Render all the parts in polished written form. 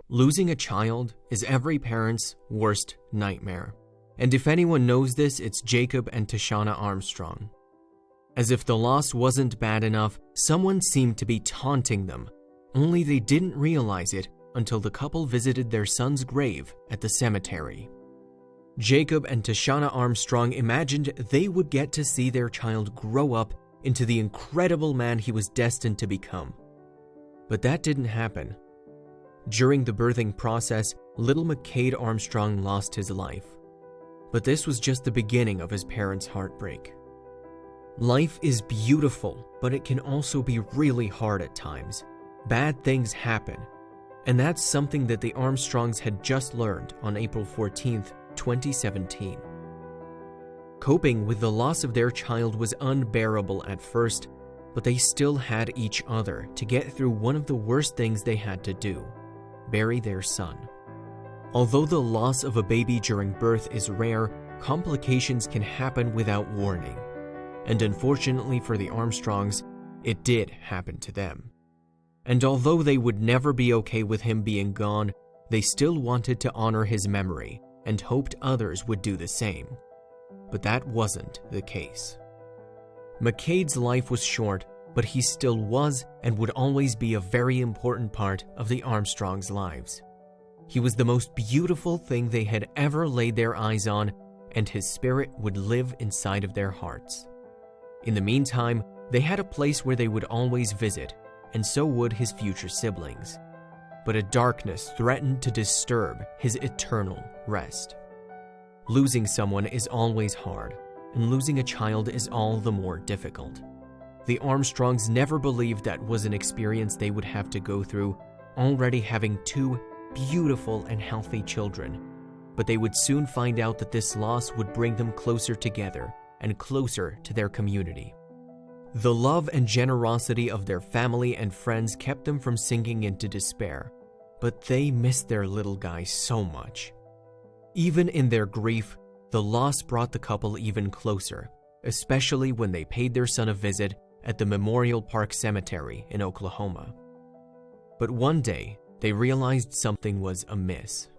Losing a child is every parent's worst nightmare. And if anyone knows this, it's Jacob and Tashanna Armstrong. As if the loss wasn't bad enough, someone seemed to be taunting them, only they didn't realize it until the couple visited their son's grave at the cemetery. Jacob and Tashanna Armstrong imagined they would get to see their child grow up into the incredible man he was destined to become. But that didn't happen. During the birthing process, little McCade Armstrong lost his life. But this was just the beginning of his parents' heartbreak. Life is beautiful, but it can also be really hard at times. Bad things happen. And that's something that the Armstrongs had just learned on April 14th, 2017. Coping with the loss of their child was unbearable at first, but they still had each other to get through one of the worst things they had to do: bury their son. Although the loss of a baby during birth is rare, complications can happen without warning. And unfortunately for the Armstrongs, it did happen to them. And although they would never be okay with him being gone, they still wanted to honor his memory and hoped others would do the same. But that wasn't the case. McCade's life was short, but he still was and would always be a very important part of the Armstrongs' lives. He was the most beautiful thing they had ever laid their eyes on, and his spirit would live inside of their hearts. In the meantime, they had a place where they would always visit, and so would his future siblings. But a darkness threatened to disturb his eternal rest. Losing someone is always hard, and losing a child is all the more difficult. The Armstrongs never believed that was an experience they would have to go through, already having two beautiful and healthy children. But they would soon find out that this loss would bring them closer together and closer to their community. The love and generosity of their family and friends kept them from sinking into despair, but they missed their little guy so much. Even in their grief, the loss brought the couple even closer, especially when they paid their son a visit at the Memorial Park Cemetery in Oklahoma. But one day, they realized something was amiss.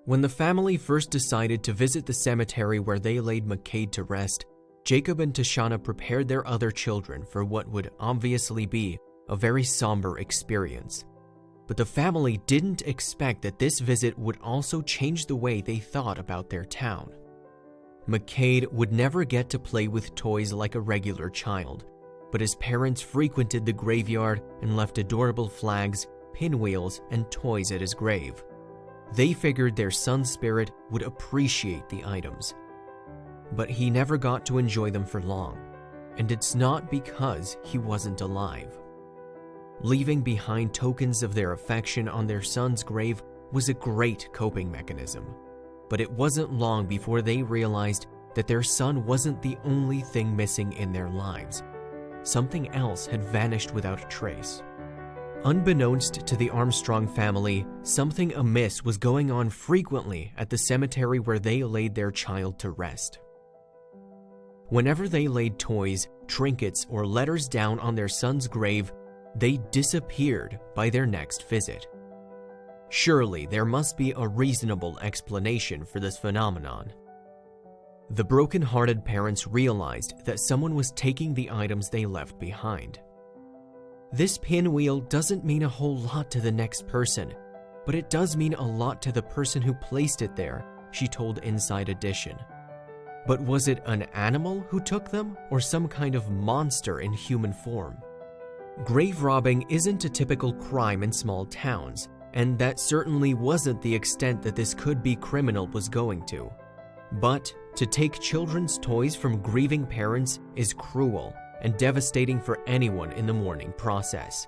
When the family first decided to visit the cemetery where they laid McCade to rest, Jacob and Tashanna prepared their other children for what would obviously be a very somber experience. But the family didn't expect that this visit would also change the way they thought about their town. McCade would never get to play with toys like a regular child, but his parents frequented the graveyard and left adorable flags, pinwheels, and toys at his grave. They figured their son's spirit would appreciate the items. But he never got to enjoy them for long, and it's not because he wasn't alive. Leaving behind tokens of their affection on their son's grave was a great coping mechanism, but it wasn't long before they realized that their son wasn't the only thing missing in their lives. Something else had vanished without a trace. Unbeknownst to the Armstrong family, something amiss was going on frequently at the cemetery where they laid their child to rest. Whenever they laid toys, trinkets, or letters down on their son's grave, they disappeared by their next visit. Surely there must be a reasonable explanation for this phenomenon. The broken-hearted parents realized that someone was taking the items they left behind. This pinwheel doesn't mean a whole lot to the next person, but it does mean a lot to the person who placed it there, she told Inside Edition. But was it an animal who took them, or some kind of monster in human form? Grave robbing isn't a typical crime in small towns, and that certainly wasn't the extent that this could-be criminal was going to. But to take children's toys from grieving parents is cruel and devastating for anyone in the mourning process.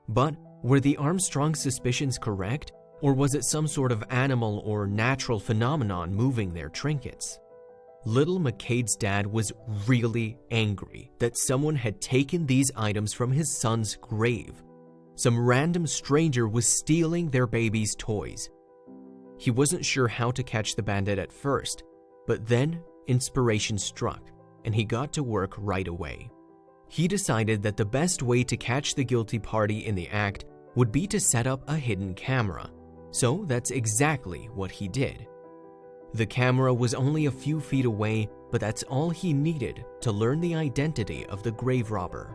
But were the Armstrong suspicions correct, or was it some sort of animal or natural phenomenon moving their trinkets? Little McCade's dad was really angry that someone had taken these items from his son's grave. Some random stranger was stealing their baby's toys. He wasn't sure how to catch the bandit at first, but then inspiration struck, and he got to work right away. He decided that the best way to catch the guilty party in the act would be to set up a hidden camera, so that's exactly what he did. The camera was only a few feet away, but that's all he needed to learn the identity of the grave robber.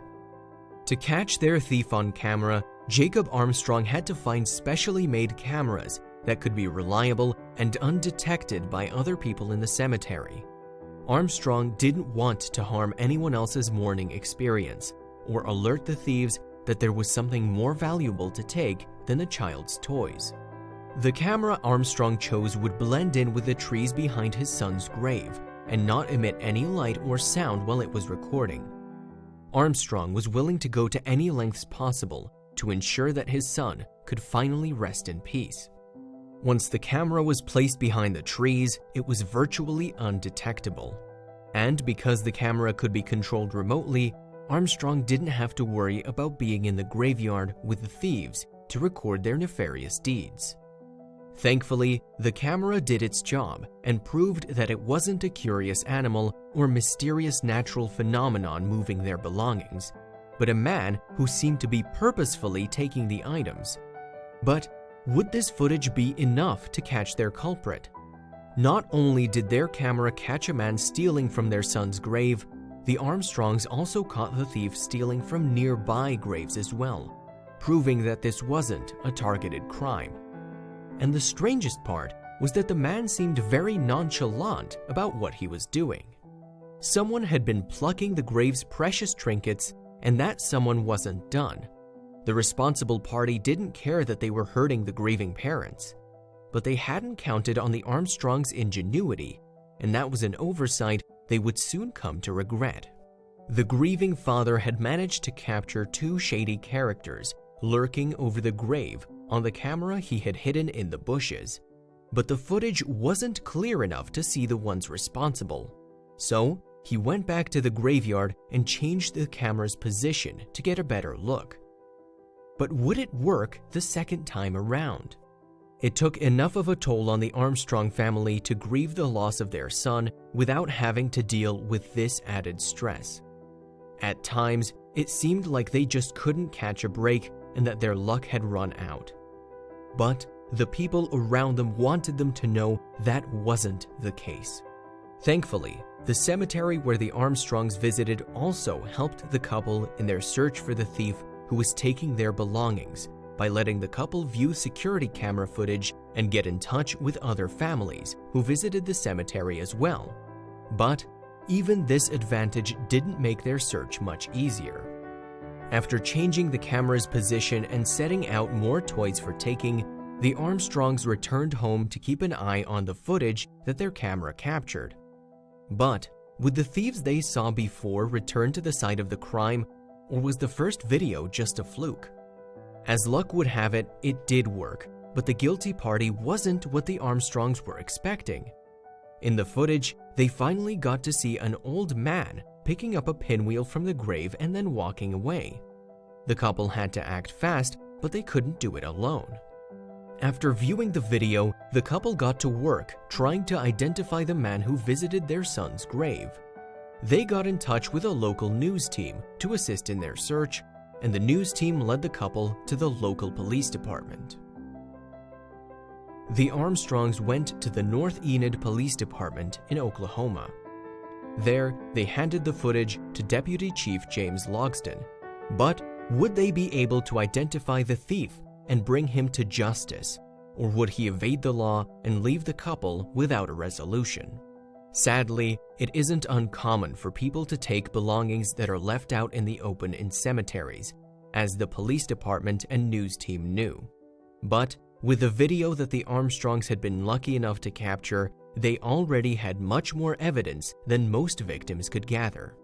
To catch their thief on camera, Jacob Armstrong had to find specially made cameras that could be reliable and undetected by other people in the cemetery. Armstrong didn't want to harm anyone else's mourning experience or alert the thieves that there was something more valuable to take than the child's toys. The camera Armstrong chose would blend in with the trees behind his son's grave and not emit any light or sound while it was recording. Armstrong was willing to go to any lengths possible to ensure that his son could finally rest in peace. Once the camera was placed behind the trees, it was virtually undetectable. And because the camera could be controlled remotely, Armstrong didn't have to worry about being in the graveyard with the thieves to record their nefarious deeds. Thankfully, the camera did its job and proved that it wasn't a curious animal or mysterious natural phenomenon moving their belongings, but a man who seemed to be purposefully taking the items. But would this footage be enough to catch their culprit? Not only did their camera catch a man stealing from their son's grave, the Armstrongs also caught the thief stealing from nearby graves as well, proving that this wasn't a targeted crime. And the strangest part was that the man seemed very nonchalant about what he was doing. Someone had been plucking the grave's precious trinkets, and that someone wasn't done. The responsible party didn't care that they were hurting the grieving parents, but they hadn't counted on the Armstrongs' ingenuity, and that was an oversight they would soon come to regret. The grieving father had managed to capture two shady characters lurking over the grave on the camera he had hidden in the bushes, but the footage wasn't clear enough to see the ones responsible. So he went back to the graveyard and changed the camera's position to get a better look. But would it work the second time around? It took enough of a toll on the Armstrong family to grieve the loss of their son without having to deal with this added stress. At times, it seemed like they just couldn't catch a break and that their luck had run out. But the people around them wanted them to know that wasn't the case. Thankfully, the cemetery where the Armstrongs visited also helped the couple in their search for the thief who was taking their belongings by letting the couple view security camera footage and get in touch with other families who visited the cemetery as well. But even this advantage didn't make their search much easier. After changing the camera's position and setting out more toys for taking, the Armstrongs returned home to keep an eye on the footage that their camera captured. But would the thieves they saw before return to the site of the crime, or was the first video just a fluke? As luck would have it, it did work, but the guilty party wasn't what the Armstrongs were expecting. In the footage, they finally got to see an old man picking up a pinwheel from the grave and then walking away. The couple had to act fast, but they couldn't do it alone. After viewing the video, the couple got to work trying to identify the man who visited their son's grave. They got in touch with a local news team to assist in their search, and the news team led the couple to the local police department. The Armstrongs went to the North Enid Police Department in Oklahoma. There, they handed the footage to Deputy Chief James Logsdon. But would they be able to identify the thief and bring him to justice, or would he evade the law and leave the couple without a resolution? Sadly, it isn't uncommon for people to take belongings that are left out in the open in cemeteries, as the police department and news team knew. But with the video that the Armstrongs had been lucky enough to capture, they already had much more evidence than most victims could gather.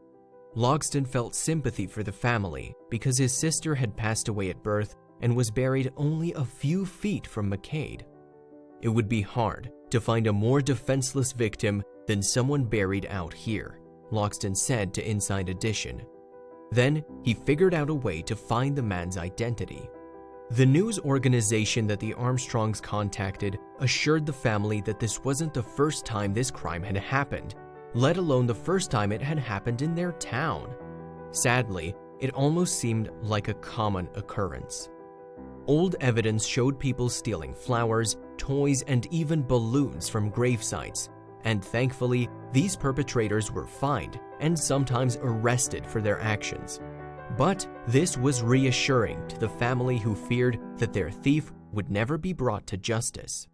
Logsdon felt sympathy for the family because his sister had passed away at birth and was buried only a few feet from McCade. It would be hard to find a more defenseless victim than someone buried out here, Logsdon said to Inside Edition. Then he figured out a way to find the man's identity. The news organization that the Armstrongs contacted assured the family that this wasn't the first time this crime had happened, let alone the first time it had happened in their town. Sadly, it almost seemed like a common occurrence. Old evidence showed people stealing flowers, toys, and even balloons from grave sites, and thankfully, these perpetrators were fined and sometimes arrested for their actions. But this was reassuring to the family who feared that their thief would never be brought to justice.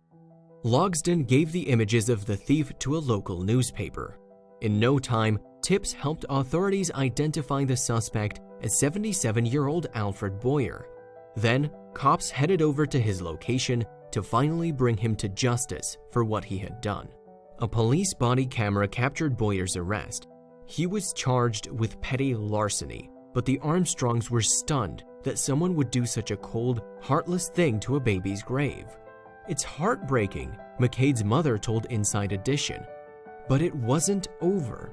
Logsdon gave the images of the thief to a local newspaper. In no time, tips helped authorities identify the suspect as 77-year-old Alfred Boyer. Then, cops headed over to his location to finally bring him to justice for what he had done. A police body camera captured Boyer's arrest. He was charged with petty larceny, but the Armstrongs were stunned that someone would do such a cold, heartless thing to a baby's grave. "It's heartbreaking," McCade's mother told Inside Edition. But it wasn't over.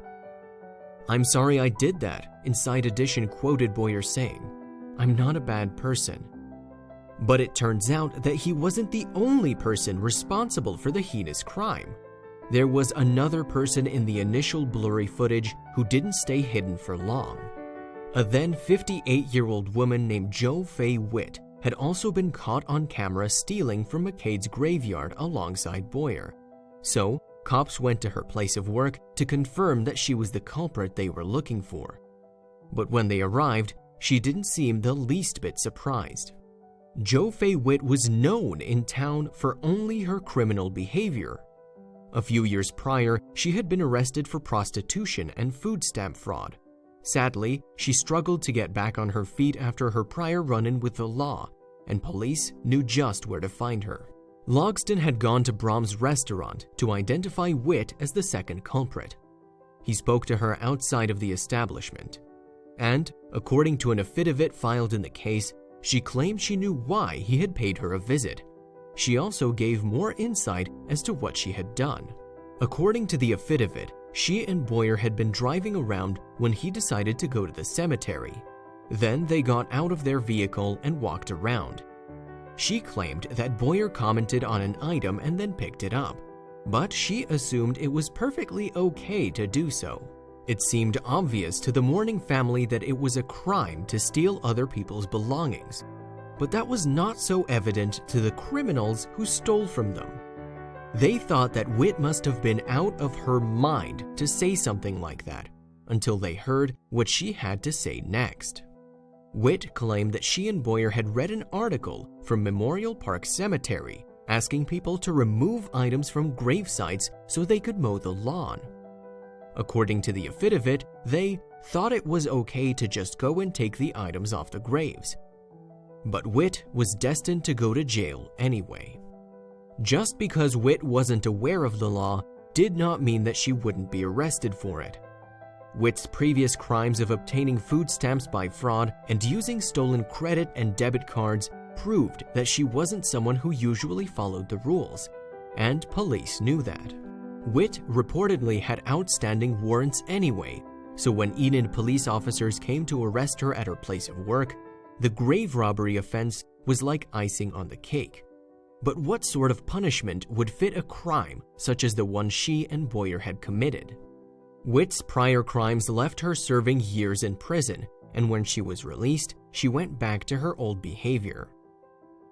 "I'm sorry I did that," Inside Edition quoted Boyer saying. "I'm not a bad person." But it turns out that he wasn't the only person responsible for the heinous crime. There was another person in the initial blurry footage who didn't stay hidden for long. A then 58-year-old woman named Jo Faye Witt had also been caught on camera stealing from McCade's graveyard alongside Boyer. So, cops went to her place of work to confirm that she was the culprit they were looking for. But when they arrived, she didn't seem the least bit surprised. Jo Faye Witt was known in town for only her criminal behavior. A few years prior, she had been arrested for prostitution and food stamp fraud. Sadly, she struggled to get back on her feet after her prior run-in with the law, and police knew just where to find her. Logsdon had gone to Brahm's restaurant to identify Witt as the second culprit. He spoke to her outside of the establishment. And, according to an affidavit filed in the case, she claimed she knew why he had paid her a visit. She also gave more insight as to what she had done. According to the affidavit, she and Boyer had been driving around when he decided to go to the cemetery. Then they got out of their vehicle and walked around. She claimed that Boyer commented on an item and then picked it up, but she assumed it was perfectly okay to do so. It seemed obvious to the mourning family that it was a crime to steal other people's belongings, but that was not so evident to the criminals who stole from them. They thought that Witt must have been out of her mind to say something like that, until they heard what she had to say next. Witt claimed that she and Boyer had read an article from Memorial Park Cemetery asking people to remove items from grave sites so they could mow the lawn. According to the affidavit, they thought it was okay to just go and take the items off the graves. But Witt was destined to go to jail anyway. Just because Witt wasn't aware of the law did not mean that she wouldn't be arrested for it. Witt's previous crimes of obtaining food stamps by fraud and using stolen credit and debit cards proved that she wasn't someone who usually followed the rules, and police knew that. Witt reportedly had outstanding warrants anyway, so when Enid police officers came to arrest her at her place of work, the grave robbery offense was like icing on the cake. But what sort of punishment would fit a crime such as the one she and Boyer had committed? Witt's prior crimes left her serving years in prison, and when she was released, she went back to her old behavior.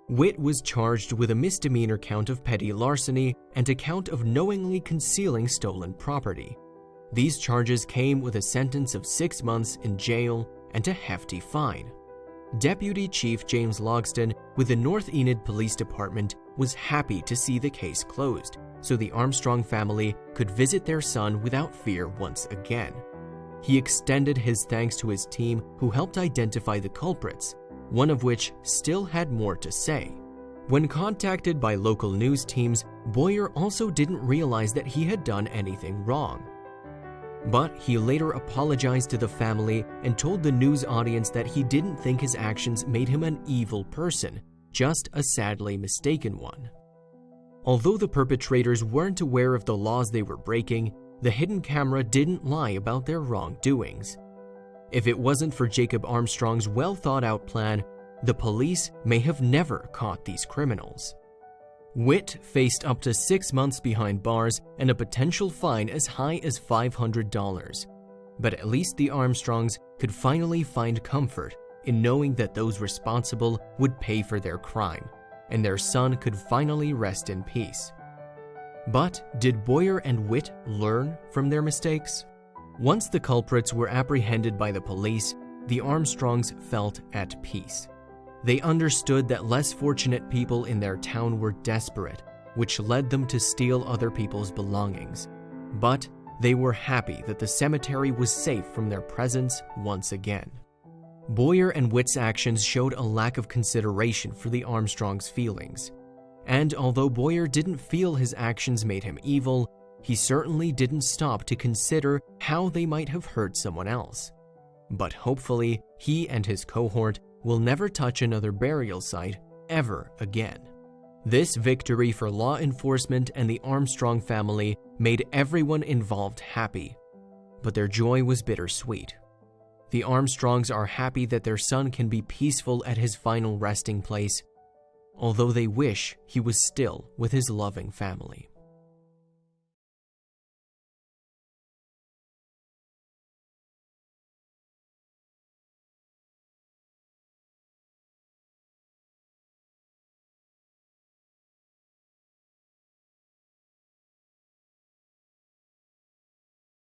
Witt was charged with a misdemeanor count of petty larceny and a count of knowingly concealing stolen property. These charges came with a sentence of 6 months in jail and a hefty fine. Deputy Chief James Logsdon with the North Enid Police Department was happy to see the case closed, so the Armstrong family could visit their son without fear once again. He extended his thanks to his team who helped identify the culprits, one of which still had more to say. When contacted by local news teams, Boyer also didn't realize that he had done anything wrong. But he later apologized to the family and told the news audience that he didn't think his actions made him an evil person, just a sadly mistaken one. Although the perpetrators weren't aware of the laws they were breaking, the hidden camera didn't lie about their wrongdoings. If it wasn't for Jacob Armstrong's well-thought-out plan, the police may have never caught these criminals. Witt faced up to 6 months behind bars and a potential fine as high as $500. But at least the Armstrongs could finally find comfort in knowing that those responsible would pay for their crime, and their son could finally rest in peace. But did Boyer and Witt learn from their mistakes? Once the culprits were apprehended by the police, the Armstrongs felt at peace. They understood that less fortunate people in their town were desperate, which led them to steal other people's belongings. But they were happy that the cemetery was safe from their presence once again. Boyer and Witt's actions showed a lack of consideration for the Armstrongs' feelings. And although Boyer didn't feel his actions made him evil, he certainly didn't stop to consider how they might have hurt someone else. But hopefully, he and his cohort will never touch another burial site ever again. This victory for law enforcement and the Armstrong family made everyone involved happy, but their joy was bittersweet. The Armstrongs are happy that their son can be peaceful at his final resting place, although they wish he was still with his loving family.